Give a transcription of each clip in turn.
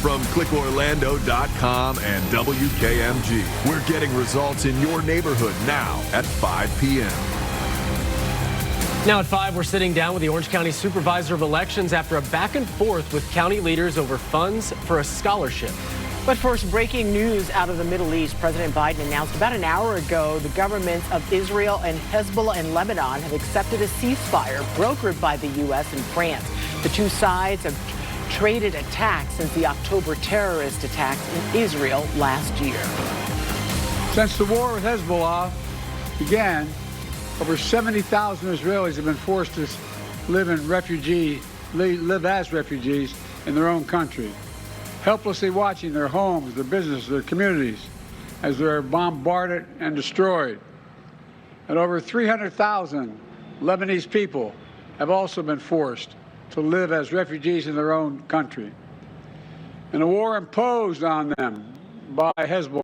From clickorlando.com and WKMG, we're getting results in your neighborhood now at 5 p.m. Now at 5, we're sitting down with the Orange County Supervisor of Elections after a back and forth with county leaders over funds for a scholarship. But first, breaking news out of the Middle East. President Biden announced about an hour ago the governments of Israel and Hezbollah and Lebanon have accepted a ceasefire brokered by the U.S. and France. The two sides have traded attacks since the October terrorist attacks in Israel last year. Since the war with Hezbollah began, over 70,000 Israelis have been forced to live as refugees in their own country, helplessly watching their homes, their businesses, their communities as they're bombarded and destroyed. And over 300,000 Lebanese people have also been forced to live as refugees in their own country. And a war imposed on them by Hezbollah.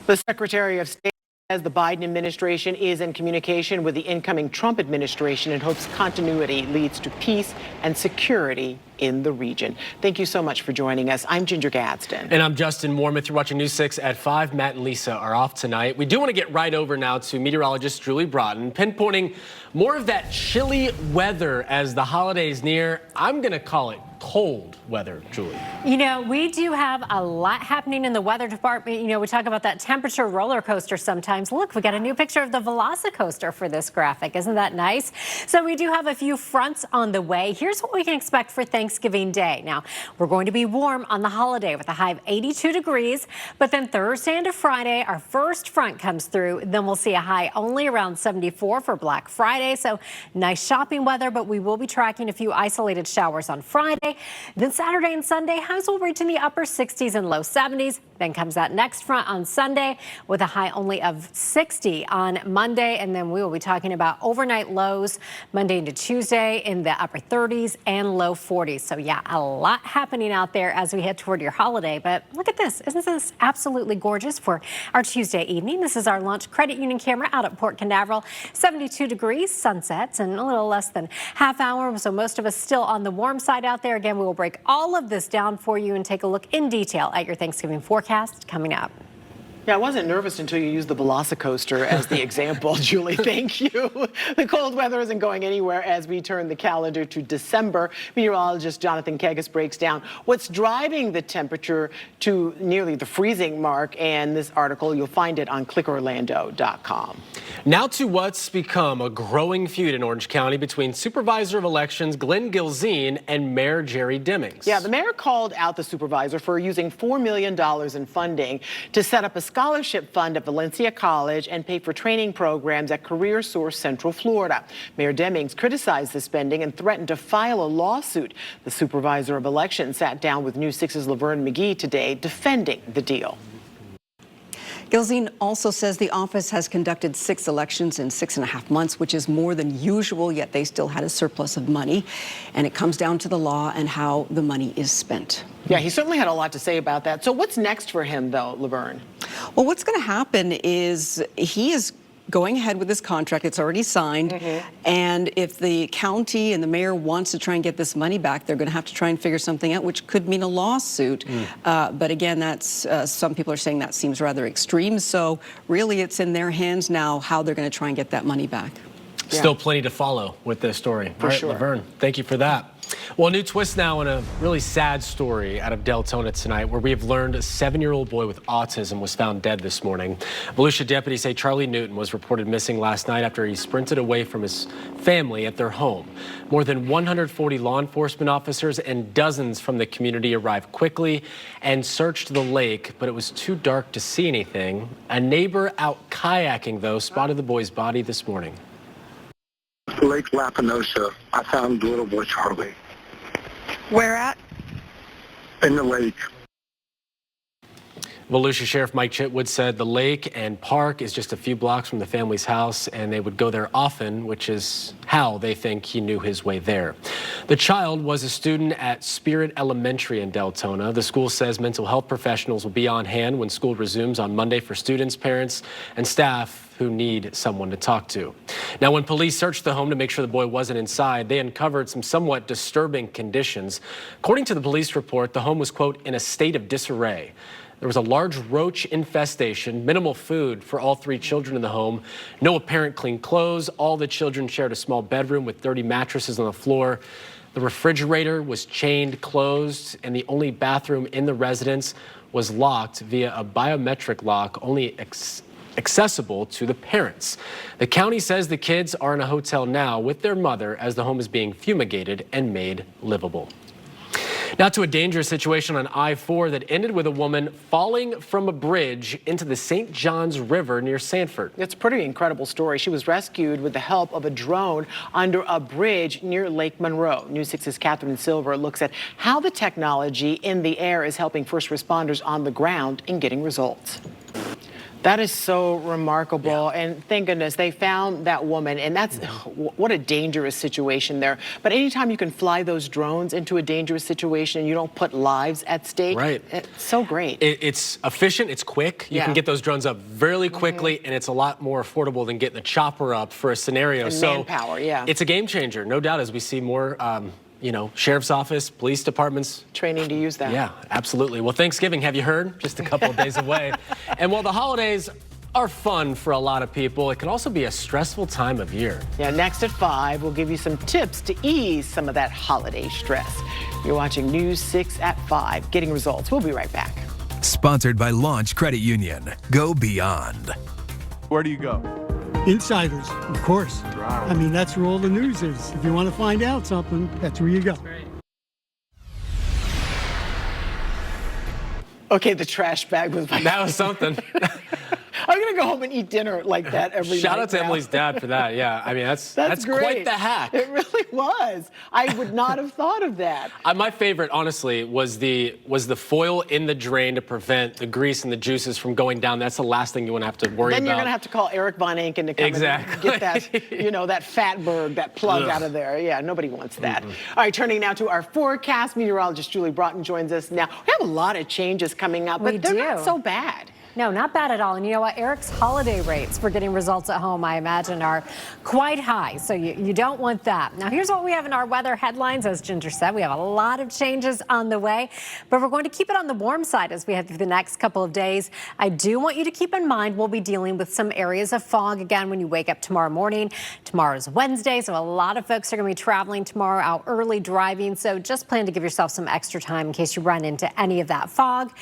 The Secretary of State says the Biden administration is in communication with the incoming Trump administration and hopes continuity leads to peace and security in the region. Thank you so much for joining us. I'm Ginger Gadsden. And I'm Justin Mormith. You're watching News 6 at 5. Matt and Lisa are off tonight. We do want to get right over now to meteorologist Julie Broughton, pinpointing more of that chilly weather as the holidays near. I'm going to call it cold weather, Julie. You know, we do have a lot happening in the weather department. You know, we talk about that temperature roller coaster sometimes. Look, we got a new picture of the Velocicoaster for this graphic. Isn't that nice? So we do have a few fronts on the way. Here's what we can expect for Thanksgiving Day. Now, we're going to be warm on the holiday with a high of 82 degrees, but then Thursday into Friday, our first front comes through. Then we'll see a high only around 74 for Black Friday. So nice shopping weather, but we will be tracking a few isolated showers on Friday. Then Saturday and Sunday, highs will reach in the upper 60s and low 70s. Then comes that next front on Sunday with a high only of 60 on Monday. And then we will be talking about overnight lows Monday into Tuesday in the upper 30s and low 40s. So yeah, a lot happening out there as we head toward your holiday. But look at this. Isn't this absolutely gorgeous for our Tuesday evening? This is our launch credit union camera out at Port Canaveral. 72 degrees, sunsets, and a little less than half hour. So most of us still on the warm side out there. Again, we will break all of this down for you and take a look in detail at your Thanksgiving forecast coming up. Yeah, I wasn't nervous until you used the Velocicoaster as the example, Julie. Thank you. The cold weather isn't going anywhere as we turn the calendar to December. Meteorologist Jonathan Kegas breaks down what's driving the temperature to nearly the freezing mark. And this article, you'll find it on clickorlando.com. Now to what's become a growing feud in Orange County between Supervisor of Elections Glenn Gilzine and Mayor Jerry Demings. Yeah, the mayor called out the supervisor for using $4 million in funding to set up a scholarship fund at Valencia College and pay for training programs at Career Source Central Florida. Mayor Demings criticized the spending and threatened to file a lawsuit. The Supervisor of Elections sat down with News 6's Laverne McGee today defending the deal. Gilzine also says the office has conducted 6 elections in 6.5 months, which is more than usual, yet they still had a surplus of money. And it comes down to the law and how the money is spent. Yeah, he certainly had a lot to say about that. So what's next for him, though, Laverne? Well, what's going to happen is he is going ahead with this contract. It's already signed. And if the county and the mayor wants to try and get this money back, they're going to have to try and figure something out, which could mean a lawsuit. But again, that's some people are saying that seems rather extreme. So really, it's in their hands now how they're going to try and get that money back. Still plenty to follow with this story. For sure. Laverne, thank you for that. Well, a new twist now in a really sad story out of Deltona tonight, where we have learned a 7-year-old boy with autism was found dead this morning. Volusia deputies say Charlie Newton was reported missing last night after he sprinted away from his family at their home. More than 140 law enforcement officers and dozens from the community arrived quickly and searched the lake, but it was too dark to see anything. A neighbor out kayaking, though, spotted the boy's body this morning. Lake Lapinosa, I found the little boy Charlie. Where at? In the lake. Volusia Sheriff Mike Chitwood said the lake and park is just a few blocks from the family's house, and they would go there often, which is how they think he knew his way there. The child was a student at Spirit Elementary in Deltona. The school says mental health professionals will be on hand when school resumes on Monday for students, parents, and staff who need someone to talk to. Now, when police searched the home to make sure the boy wasn't inside, they uncovered some somewhat disturbing conditions. According to the police report, the home was, quote, in a state of disarray. There was a large roach infestation, minimal food for all 3 children in the home, no apparent clean clothes. All the children shared a small bedroom with dirty mattresses on the floor. The refrigerator was chained closed, and the only bathroom in the residence was locked via a biometric lock, only accessible to the parents. The county says the kids are in a hotel now with their mother as the home is being fumigated and made livable. Now to a dangerous situation on I-4 that ended with a woman falling from a bridge into the St. Johns River near Sanford. It's a pretty incredible story. She was rescued with the help of a drone under a bridge near Lake Monroe. News 6's Catherine Silver looks at how the technology in the air is helping first responders on the ground in getting results. That is so remarkable, and thank goodness they found that woman, and that's what a dangerous situation there. But anytime you can fly those drones into a dangerous situation and you don't put lives at stake, right? It's so great. It's efficient, it's quick. You can get those drones up really quickly, and it's a lot more affordable than getting the chopper up for a scenario. And so manpower, it's a game changer, no doubt, as we see more sheriff's office, police departments. Training to use that. Yeah, absolutely. Well, Thanksgiving, have you heard? Just a couple of days away. And while the holidays are fun for a lot of people, it can also be a stressful time of year. Yeah, next at 5, we'll give you some tips to ease some of that holiday stress. You're watching News 6 at 5, Getting Results. We'll be right back. Sponsored by Launch Credit Union. Go beyond. Where do you go? Insiders, of course. I mean, that's where all the news is. If you want to find out something, that's where you go. Okay, the trash bag was my That was something. I'm going to go home and eat dinner like that every night. Shout out to now. Emily's dad for that. Yeah, I mean, that's great. quite the hack. It really was. I would not have thought of that. My favorite, honestly, was the foil in the drain to prevent the grease and the juices from going down. That's the last thing you want to have to worry about. Then you're going to have to call Eric Von Anken to come and get that, that fatberg, that plug out of there. Yeah, nobody wants that. All right, turning now to our forecast. Meteorologist Julie Broughton joins us now. We have a lot of changes coming up, but they're not so bad. No, not bad at all. And you know what? Eric's holiday rates for getting results at home, I imagine, are quite high. So you don't want that. Now, here's what we have in our weather headlines. As Ginger said, we have a lot of changes on the way, but we're going to keep it on the warm side as we head through the next couple of days. I do want you to keep in mind we'll be dealing with some areas of fog again when you wake up tomorrow morning. Tomorrow's Wednesday, so a lot of folks are going to be traveling tomorrow, out early driving. So just plan to give yourself some extra time in case you run into any of that fog.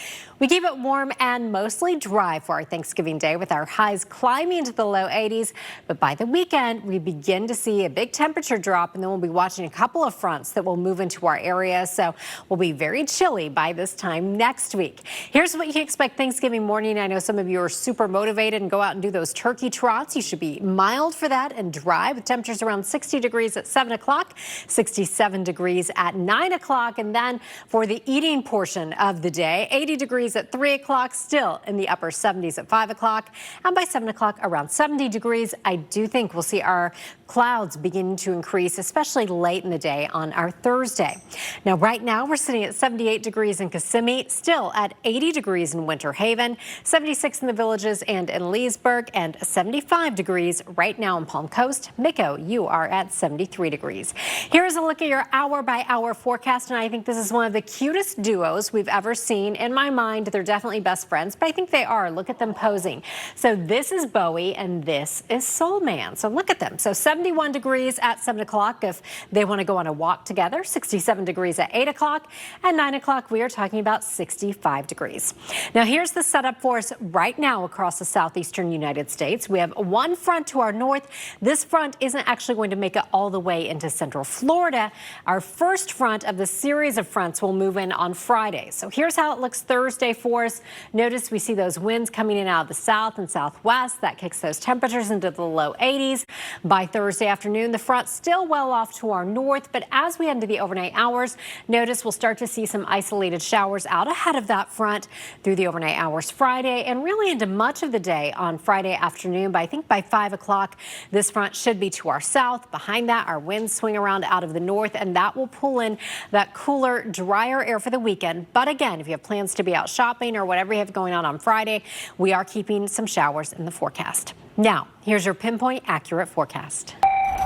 We keep it warm and mostly dry for our Thanksgiving Day with our highs climbing into the low 80s. But by the weekend, we begin to see a big temperature drop, and then we'll be watching a couple of fronts that will move into our area. So we'll be very chilly by this time next week. Here's what you can expect Thanksgiving morning. I know some of you are super motivated and go out and do those turkey trots. You should be mild for that and dry with temperatures around 60 degrees at 7 o'clock, 67 degrees at 9 o'clock. And then for the eating portion of the day, 80 degrees at 3 o'clock, still in the upper 70s at 5 o'clock, and by 7 o'clock around 70 degrees. I do think we'll see our clouds beginning to increase, especially late in the day on our Thursday. Now, right now we're sitting at 78 degrees in Kissimmee, still at 80 degrees in Winter Haven, 76 in the Villages and in Leesburg, and 75 degrees right now in Palm Coast. Miko, you are at 73 degrees. Here's a look at your hour-by-hour forecast, and I think this is one of the cutest duos we've ever seen. In my mind, they're definitely best friends, but I think they are. Look at them posing. So this is Bowie and this is Soul Man. So look at them. So 71 degrees at 7 o'clock if they want to go on a walk together, 67 degrees at 8 o'clock, and 9 o'clock we are talking about 65 degrees. Now here's the setup for us right now across the southeastern United States. We have one front to our north. This front isn't actually going to make it all the way into central Florida. Our first front of the series of fronts will move in on Friday. So here's how it looks Thursday for us. Notice we see those those winds coming in out of the south and southwest. That kicks those temperatures into the low 80s. By Thursday afternoon, the front still well off to our north, but as we head into the overnight hours, notice we'll start to see some isolated showers out ahead of that front through the overnight hours Friday and really into much of the day on Friday afternoon. But I think by 5 o'clock, this front should be to our south. Behind that, our winds swing around out of the north, and that will pull in that cooler, drier air for the weekend. But again, if you have plans to be out shopping or whatever you have going on Friday, we are keeping some showers in the forecast. Now, here's your pinpoint accurate forecast.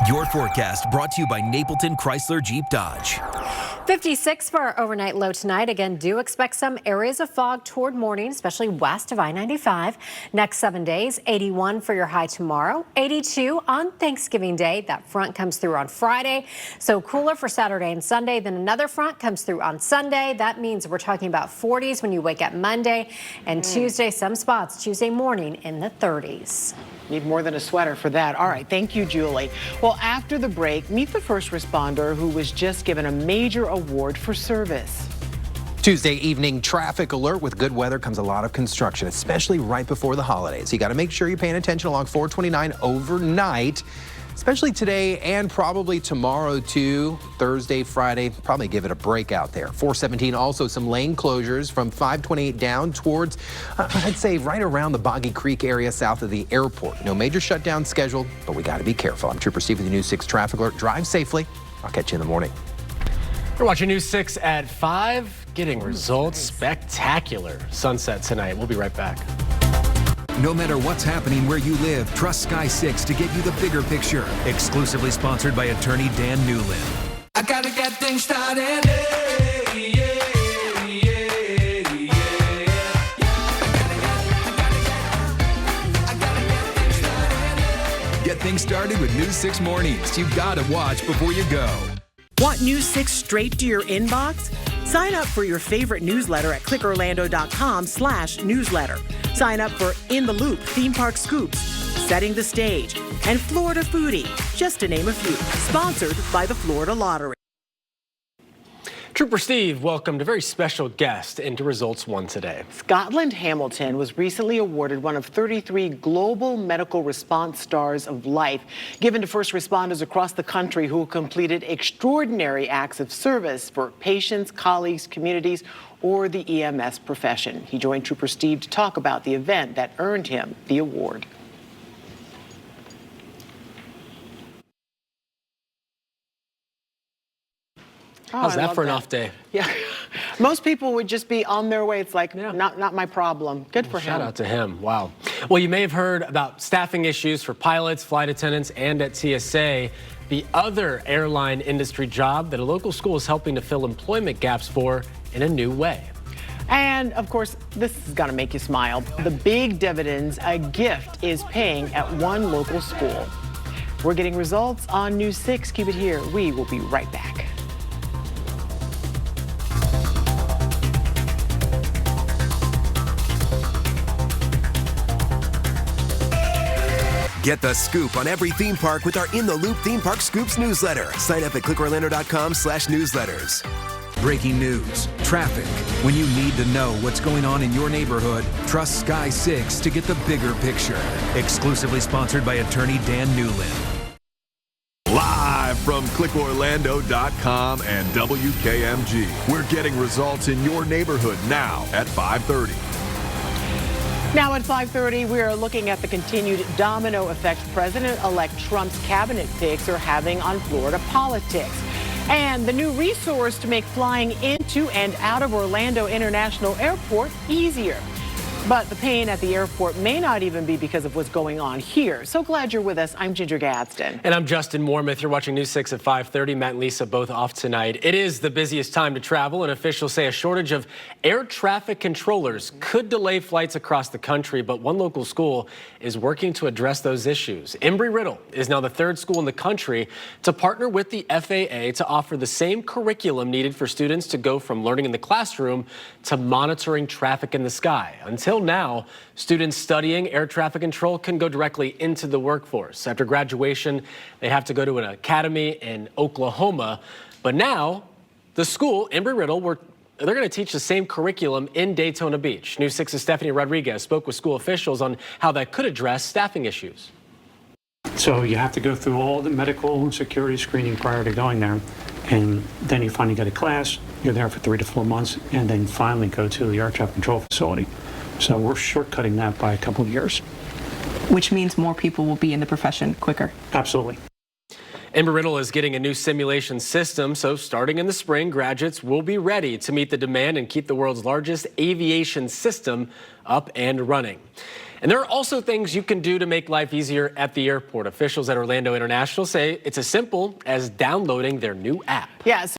Your forecast brought to you by Napleton Chrysler Jeep Dodge. 56 for our overnight low tonight. Again, do expect some areas of fog toward morning, especially west of I-95. Next 7 days, 81 for your high tomorrow, 82 on Thanksgiving Day. That front comes through on Friday, so cooler for Saturday and Sunday. Then another front comes through on Sunday. That means we're talking about 40s when you wake up Monday, and Tuesday, some spots Tuesday morning in the 30s. Need more than a sweater for that. All right, thank you, Julie. Well, after the break, meet the first responder who was just given a major award for service. Tuesday evening traffic alert. With good weather comes a lot of construction, especially right before the holidays. You got to make sure you're paying attention along 429 overnight, especially today and probably tomorrow too. Thursday, Friday, probably give it a break out there. 417 also some lane closures from 528 down towards, I'd say right around the Boggy Creek area south of the airport. No major shutdown scheduled, but we got to be careful. I'm Trooper Steve with the News 6 traffic alert. Drive safely. I'll catch you in the morning. We're watching News 6 at 5, getting results. Spectacular sunset tonight. We'll be right back. No matter what's happening where you live, trust Sky 6 to get you the bigger picture. Exclusively sponsored by attorney Dan Newland. I gotta get things started. Hey, yeah, yeah, yeah. Get things started with News 6 Mornings. You gotta watch before you go. Want News 6 straight to your inbox? Sign up for your favorite newsletter at clickorlando.com/newsletter. Sign up for In the Loop, Theme Park Scoops, Setting the Stage, and Florida Foodie, just to name a few. Sponsored by the Florida Lottery. Trooper Steve welcomed a very special guest into Results 1 today. Scotland Hamilton was recently awarded one of 33 Global Medical Response Stars of Life, given to first responders across the country who completed extraordinary acts of service for patients, colleagues, communities, or the EMS profession. He joined Trooper Steve to talk about the event that earned him the award. How's that for an off day? Yeah, most people would just be on their way. It's like, not my problem. Good for him. Shout out to him. Wow. Well, you may have heard about staffing issues for pilots, flight attendants, and at TSA. The other airline industry job that a local school is helping to fill employment gaps for in a new way. And of course, this is gonna make you smile. The big dividends a gift is paying at one local school. We're getting results on News 6. Keep it here. We will be right back. Get the scoop on every theme park with our In the Loop Theme Park Scoops newsletter. Sign up at clickorlando.com/newsletters. Breaking news, traffic. When you need to know what's going on in your neighborhood, trust Sky 6 to get the bigger picture. Exclusively sponsored by attorney Dan Newland. Live from clickorlando.com and WKMG. We're getting results in your neighborhood now at 5:30. Now at 5:30, we are looking at the continued domino effect President-elect Trump's cabinet picks are having on Florida politics. And the new resource to make flying into and out of Orlando International Airport easier. But the pain at the airport may not even be because of what's going on here. So glad you're with us. I'm Ginger Gadsden. And I'm Justin Mormouth. You're watching News 6 at 5:30. Matt and Lisa both off tonight. It is the busiest time to travel, and officials say a shortage of air traffic controllers could delay flights across the country, but one local school is working to address those issues. Embry-Riddle is now the third school in the country to partner with the FAA to offer the same curriculum needed for students to go from learning in the classroom to monitoring traffic in the sky. Until now, students studying air traffic control can go directly into the workforce. After graduation, they have to go to an academy in Oklahoma. But now, the school, Embry-Riddle, they're going to teach the same curriculum in Daytona Beach. News 6's Stephanie Rodriguez spoke with school officials on how that could address staffing issues. So you have to go through all the medical and security screening prior to going there, and then you finally get a class. You're there for 3 to 4 months, and then finally go to the air traffic control facility. So we're shortcutting that by a couple of years. Which means more people will be in the profession quicker. Absolutely. Embry-Riddle is getting a new simulation system, so starting in the spring, graduates will be ready to meet the demand and keep the world's largest aviation system up and running. And there are also things you can do to make life easier at the airport. Officials at Orlando International say it's as simple as downloading their new app. Yes.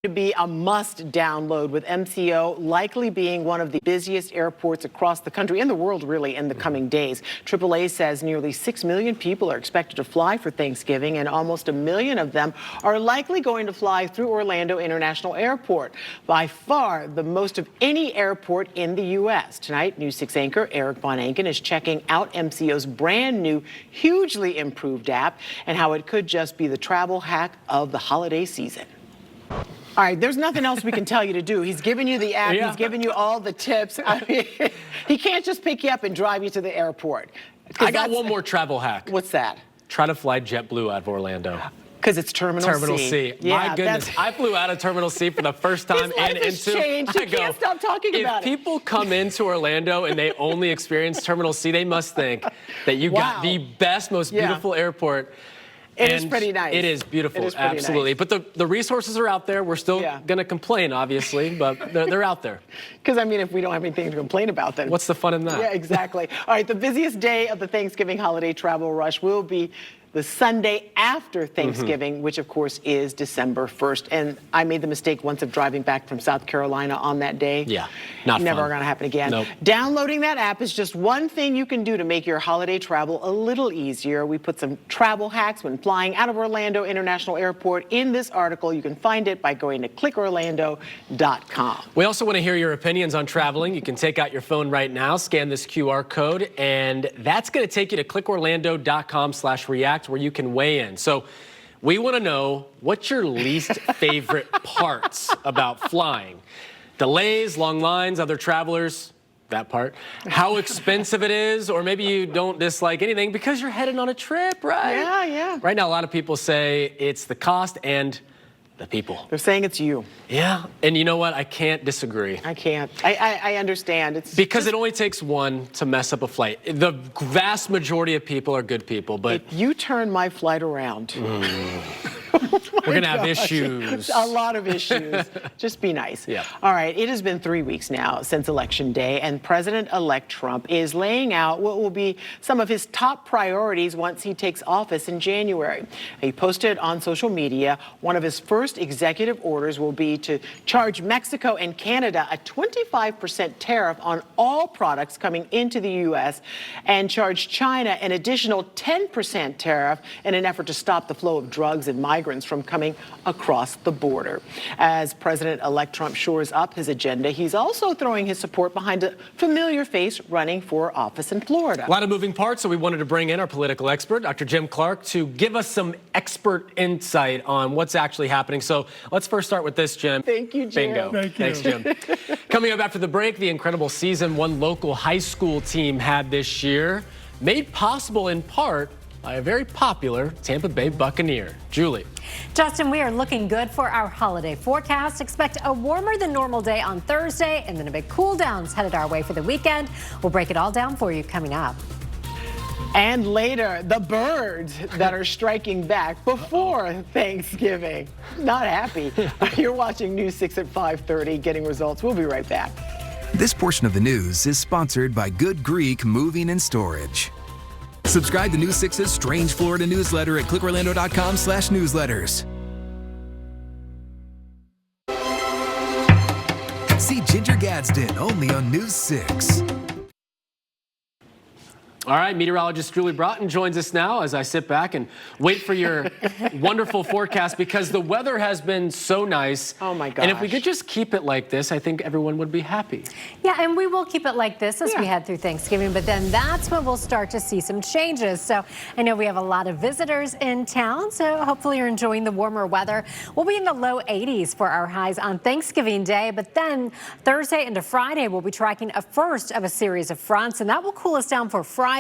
To be a must download, with MCO likely being one of the busiest airports across the country and the world really in the coming days. AAA says nearly 6 million people are expected to fly for Thanksgiving, and almost 1 million of them are likely going to fly through Orlando International Airport, by far the most of any airport in the U.S. Tonight, News 6 anchor Eric Von Anken is checking out MCO's brand new, hugely improved app and how it could just be the travel hack of the holiday season. All right, there's nothing else we can tell you to do. He's given you the app. Yeah. He's given you all the tips. I mean, he can't just pick you up and drive you to the airport. I got one more travel hack. What's that? Try to fly JetBlue out of Orlando. Because it's Terminal C. Yeah, my goodness, I flew out of Terminal C for the first time. His life has changed. You can't stop talking about it. If people come into Orlando and they only experience Terminal C, they must think that you got the best, most beautiful airport. It is pretty nice. It is beautiful, absolutely. Nice. But the resources are out there. We're still going to complain, obviously, but they're out there. Because, I mean, if we don't have anything to complain about, then... What's the fun in that? Yeah, exactly. All right, the busiest day of the Thanksgiving holiday travel rush will be the Sunday after Thanksgiving, which, of course, is December 1st. And I made the mistake once of driving back from South Carolina on that day. Yeah, not Never fun. going to happen again. Nope. Downloading that app is just one thing you can do to make your holiday travel a little easier. We put some travel hacks when flying out of Orlando International Airport in this article. You can find it by going to clickorlando.com. We also want to hear your opinions on traveling. You can take out your phone right now, scan this QR code, and that's going to take you to clickorlando.com/react, where you can weigh in. So we want to know, what's your least favorite parts about flying? Delays, long lines, other travelers, that part. How expensive it is, or maybe you don't dislike anything because you're headed on a trip, right? Yeah. Right now, a lot of people say it's the cost and the people. They're saying it's you. Yeah, and you know what? I can't disagree. I can't. I understand. It's because it only takes one to mess up a flight. The vast majority of people are good people, but... If you turn my flight around... We're going to have issues. A lot of issues. Just be nice. Yeah. All right. It has been 3 weeks now since Election Day, and President-elect Trump is laying out what will be some of his top priorities once he takes office in January. He posted on social media one of his first executive orders will be to charge Mexico and Canada a 25% tariff on all products coming into the U.S. and charge China an additional 10% tariff in an effort to stop the flow of drugs and migrants from coming across the border. As President-elect Trump shores up his agenda, he's also throwing his support behind a familiar face running for office in Florida. A lot of moving parts, so we wanted to bring in our political expert, Dr. Jim Clark, to give us some expert insight on what's actually happening. So let's first start with this, Jim. Thank you, Jim. Bingo. Thank you. Thanks, Jim. Coming up after the break, the incredible season one local high school team had this year, made possible in part by a very popular Tampa Bay Buccaneer. Julie. Justin, we are looking good for our holiday forecast. Expect a warmer than normal day on Thursday, and then a big cool down's headed our way for the weekend. We'll break it all down for you coming up. And later, the birds that are striking back before Thanksgiving. Not happy. You're watching News 6 at 5:30, getting results. We'll be right back. This portion of the news is sponsored by Good Greek Moving and Storage. Subscribe to News 6's Strange Florida newsletter at clickorlando.com/newsletters. See Ginger Gadsden only on News 6. All right, meteorologist Julie Broughton joins us now as I sit back and wait for your wonderful forecast, because the weather has been so nice. Oh my gosh. And if we could just keep it like this, I think everyone would be happy. Yeah, and we will keep it like this as we head through Thanksgiving, but then that's when we'll start to see some changes. So I know we have a lot of visitors in town, so hopefully you're enjoying the warmer weather. We'll be in the low 80s for our highs on Thanksgiving Day, but then Thursday into Friday, we'll be tracking a first of a series of fronts, and that will cool us down for Friday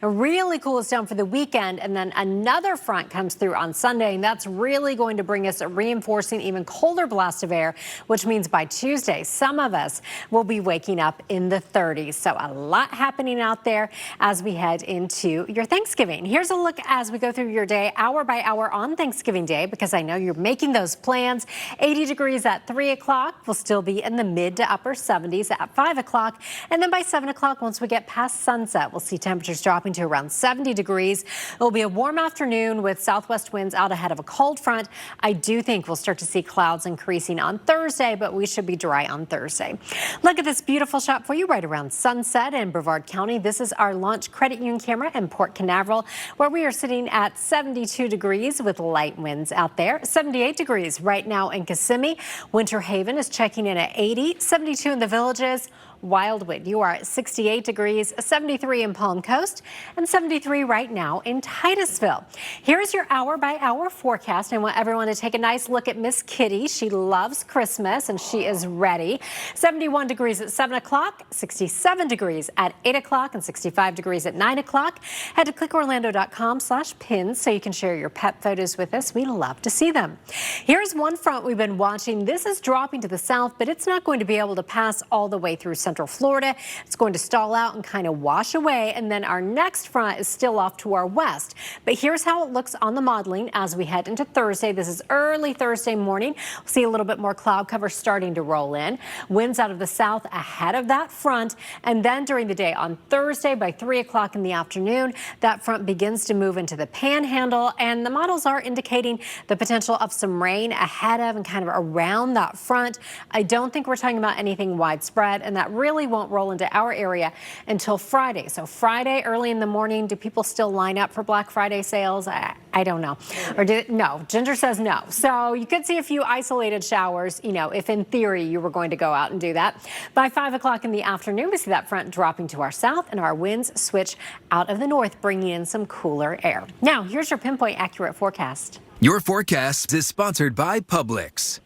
and really cool us down for the weekend. And then another front comes through on Sunday, and that's really going to bring us a reinforcing, even colder blast of air, which means by Tuesday, some of us will be waking up in the 30s. So a lot happening out there as we head into your Thanksgiving. Here's a look as we go through your day hour by hour on Thanksgiving Day, because I know you're making those plans. 80 degrees at 3 o'clock. We'll still be in the mid to upper 70s at 5 o'clock. And then by 7 o'clock, once we get past sunset, we'll see temperatures dropping to around 70 degrees. It'll be a warm afternoon with southwest winds out ahead of a cold front. I do think we'll start to see clouds increasing on Thursday, but we should be dry on Thursday. Look at this beautiful shot for you right around sunset in Brevard County. This is our launch credit union camera in Port Canaveral, where we are sitting at 72 degrees with light winds out there. 78 degrees right now in Kissimmee. Winter Haven is checking in at 80, 72 in the Villages. Wildwood, you are at 68 degrees, 73 in Palm Coast, and 73 right now in Titusville. Here's your hour-by-hour forecast. I want everyone to take a nice look at Miss Kitty. She loves Christmas, and she is ready. 71 degrees at 7 o'clock, 67 degrees at 8 o'clock, and 65 degrees at 9 o'clock. Head to clickorlando.com/pins so you can share your pet photos with us. We love to see them. Here's one front we've been watching. This is dropping to the south, but it's not going to be able to pass all the way through Central Florida. It's going to stall out and kind of wash away, and then our next front is still off to our west. But here's how it looks on the modeling as we head into Thursday. This is early Thursday morning. We'll see a little bit more cloud cover starting to roll in. Winds out of the south ahead of that front, and then during the day on Thursday by 3 o'clock in the afternoon, that front begins to move into the panhandle, and the models are indicating the potential of some rain ahead of and kind of around that front. I don't think we're talking about anything widespread, and that really won't roll into our area until Friday. So Friday early in the morning, do people still line up for Black Friday sales? I don't know. Or no, Ginger says no. So you could see a few isolated showers, you know, if in theory you were going to go out and do that. By 5 o'clock in the afternoon, we see that front dropping to our south, and our winds switch out of the north, bringing in some cooler air. Now, here's your pinpoint accurate forecast. Your forecast is sponsored by Publix.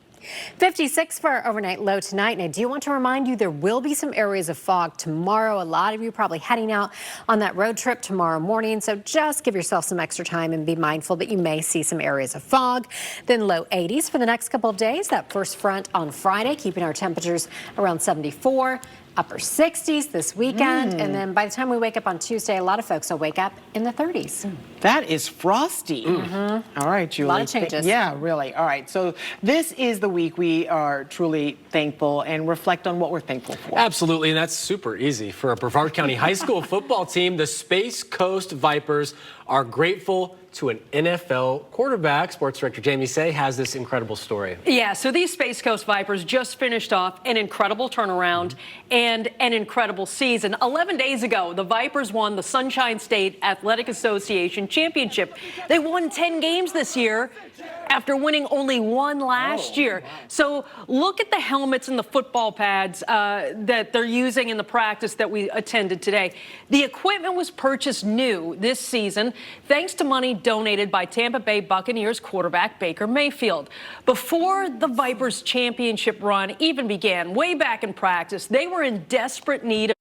56 for our overnight low tonight, and I do want to remind you there will be some areas of fog tomorrow. A lot of you probably heading out on that road trip tomorrow morning, so just give yourself some extra time and be mindful that you may see some areas of fog. Then low 80s for the next couple of days. That first front on Friday, keeping our temperatures around 74. Upper 60s this weekend, and then by the time we wake up on Tuesday, a lot of folks will wake up in the 30s. That is frosty. All right, Julie. A lot of changes. Yeah, really. All right, so this is the week we are truly thankful and reflect on what we're thankful for. Absolutely, and that's super easy. For a Brevard County high school football team, the Space Coast Vipers are grateful to an NFL quarterback. Sports director Jamie Say has this incredible story. Yeah, so these Space Coast Vipers just finished off an incredible turnaround and an incredible season. 11 days ago, the Vipers won the Sunshine State Athletic Association Championship. They won 10 games this year after winning only one last year. So look at the helmets and the football pads that they're using in the practice that we attended today. The equipment was purchased new this season thanks to money donated by Tampa Bay Buccaneers quarterback Baker Mayfield. Before the Vipers championship run even began, way back in practice, they were in desperate need of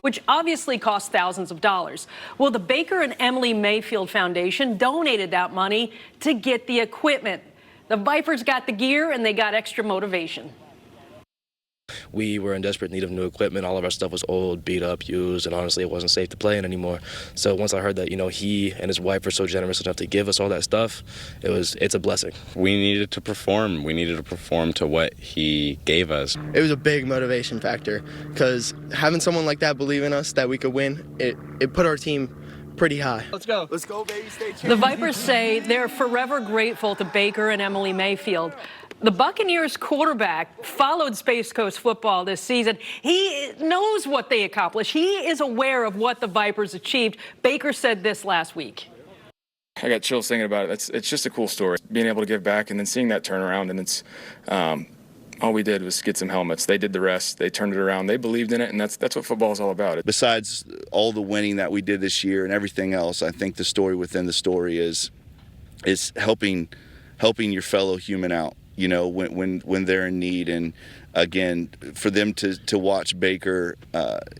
which obviously cost thousands of dollars. Well, the Baker and Emily Mayfield Foundation donated that money to get the equipment. The Vipers got the gear and they got extra motivation. We were in desperate need of new equipment. All of our stuff was old, beat up, used, and honestly, it wasn't safe to play in anymore. So once I heard that, he and his wife were so generous enough to give us all that stuff, it's a blessing. We needed to perform. We needed to perform to what he gave us. It was a big motivation factor because having someone like that believe in us that we could win, it put our team pretty high. Let's go. Let's go, baby. Stay tuned. The Vipers say they're forever grateful to Baker and Emily Mayfield. The Buccaneers quarterback followed Space Coast football this season. He knows what they accomplished. He is aware of what the Vipers achieved. Baker said this last week. I got chills thinking about it. It's just a cool story. Being able to give back and then seeing that turnaround, and it's all we did was get some helmets. They did the rest. They turned it around. They believed in it, and that's what football is all about. Besides all the winning that we did this year and everything else, I think the story within the story is helping your fellow human out. You know, when they're in need, and again, for them to watch Baker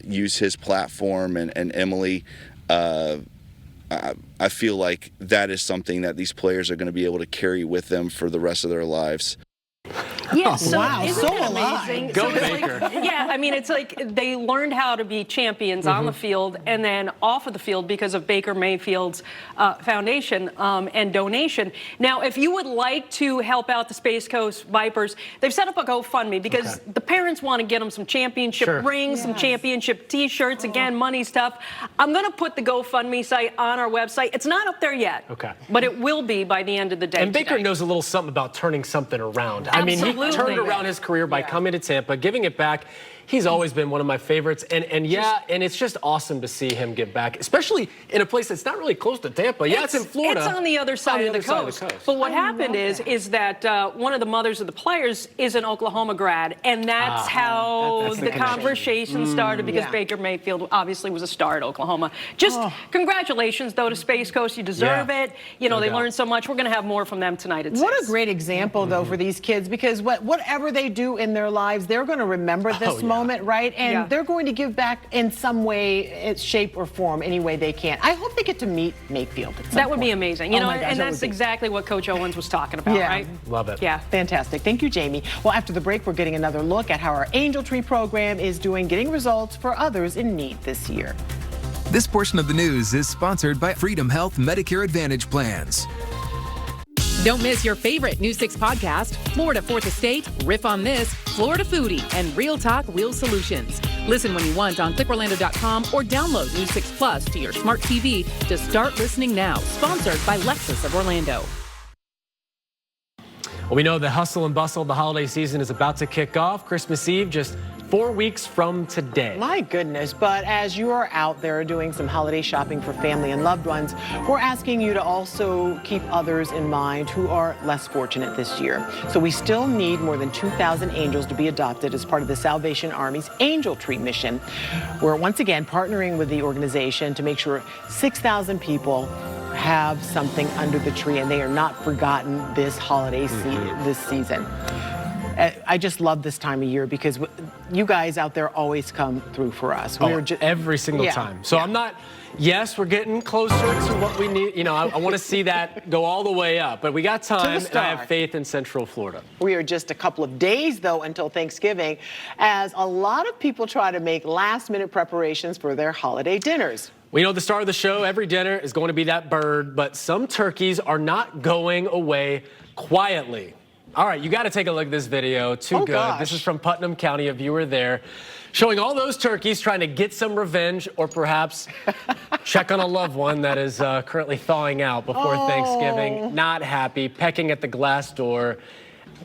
use his platform and Emily, I feel like that is something that these players are going to be able to carry with them for the rest of their lives. Yeah, so wow, isn't so that alive. amazing? Go so it's Baker. Yeah, I mean, it's like they learned how to be champions on the field and then off of the field because of Baker Mayfield's foundation and donation. Now, if you would like to help out the Space Coast Vipers, they've set up a GoFundMe because the parents want to get them some championship rings, some championship T-shirts. Again, money stuff. I'm going to put the GoFundMe site on our website. It's not up there yet, but it will be by the end of the day. And Baker knows a little something about turning something around. I mean, he turned around his career by coming to Tampa, giving it back. He's always been one of my favorites, and it's just awesome to see him give back, especially in a place that's not really close to Tampa. Yeah, it's in Florida. It's on the other side of the coast. But what happened is that one of the mothers of the players is an Oklahoma grad, and that's how the conversation started because Baker Mayfield obviously was a star at Oklahoma. Just congratulations, though, to Space Coast. You deserve it. You know, they learned so much. We're going to have more from them tonight at 6. What a great example, though, for these kids, because whatever they do in their lives, they're going to remember this moment, right? And they're going to give back in some way, shape, or form, any way they can. I hope they get to meet Mayfield. That would be amazing. You know, and that's exactly what Coach Owens was talking about, right? Love it. Yeah, fantastic. Thank you, Jamie. Well, after the break, we're getting another look at how our Angel Tree program is doing, getting results for others in need this year. This portion of the news is sponsored by Freedom Health Medicare Advantage Plans. Don't miss your favorite News 6 podcast, Florida 4th Estate, Riff on This, Florida Foodie, and Real Talk Real Solutions. Listen when you want on clickorlando.com or download News 6 Plus to your smart TV to start listening now. Sponsored by Lexus of Orlando. Well, we know the hustle and bustle of the holiday season is about to kick off. Christmas Eve just 4 weeks from today. My goodness, but as you are out there doing some holiday shopping for family and loved ones, we're asking you to also keep others in mind who are less fortunate this year. So we still need more than 2,000 angels to be adopted as part of the Salvation Army's Angel Tree mission. We're once again partnering with the organization to make sure 6,000 people have something under the tree and they are not forgotten this holiday this season. I just love this time of year because you guys out there always come through for us. Every single time. So I'm not, yes, we're getting closer to what we need. You know, I want to see that go all the way up, but we got time and I have faith in Central Florida. We are just a couple of days, though, until Thanksgiving, as a lot of people try to make last-minute preparations for their holiday dinners. We know the star of the show, every dinner, is going to be that bird, but some turkeys are not going away quietly. All right, you got to take a look at this video. Too good. Gosh. This is from Putnam County, a viewer there, showing all those turkeys trying to get some revenge or perhaps check on a loved one that is currently thawing out before Thanksgiving. Not happy, pecking at the glass door,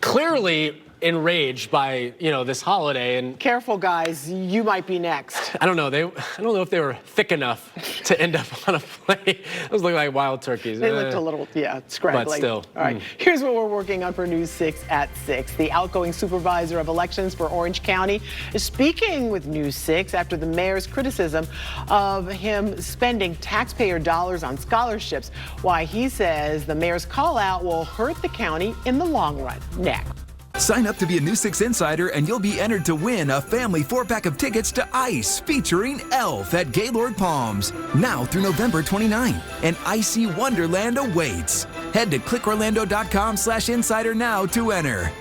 clearly enraged by, you know, this holiday. And careful, guys, you might be next. I don't know. I don't know if they were thick enough to end up on a plate. Those look like wild turkeys. They looked a little, scraggly. But still. All right, here's what we're working on for News 6 at 6. The outgoing supervisor of elections for Orange County is speaking with News 6 after the mayor's criticism of him spending taxpayer dollars on scholarships. Why he says the mayor's call out will hurt the county in the long run. Next. Sign up to be a News 6 Insider and you'll be entered to win a family 4-pack of tickets to ICE featuring Elf at Gaylord Palms. Now through November 29. An icy wonderland awaits. Head to clickorlando.com/insider now to enter.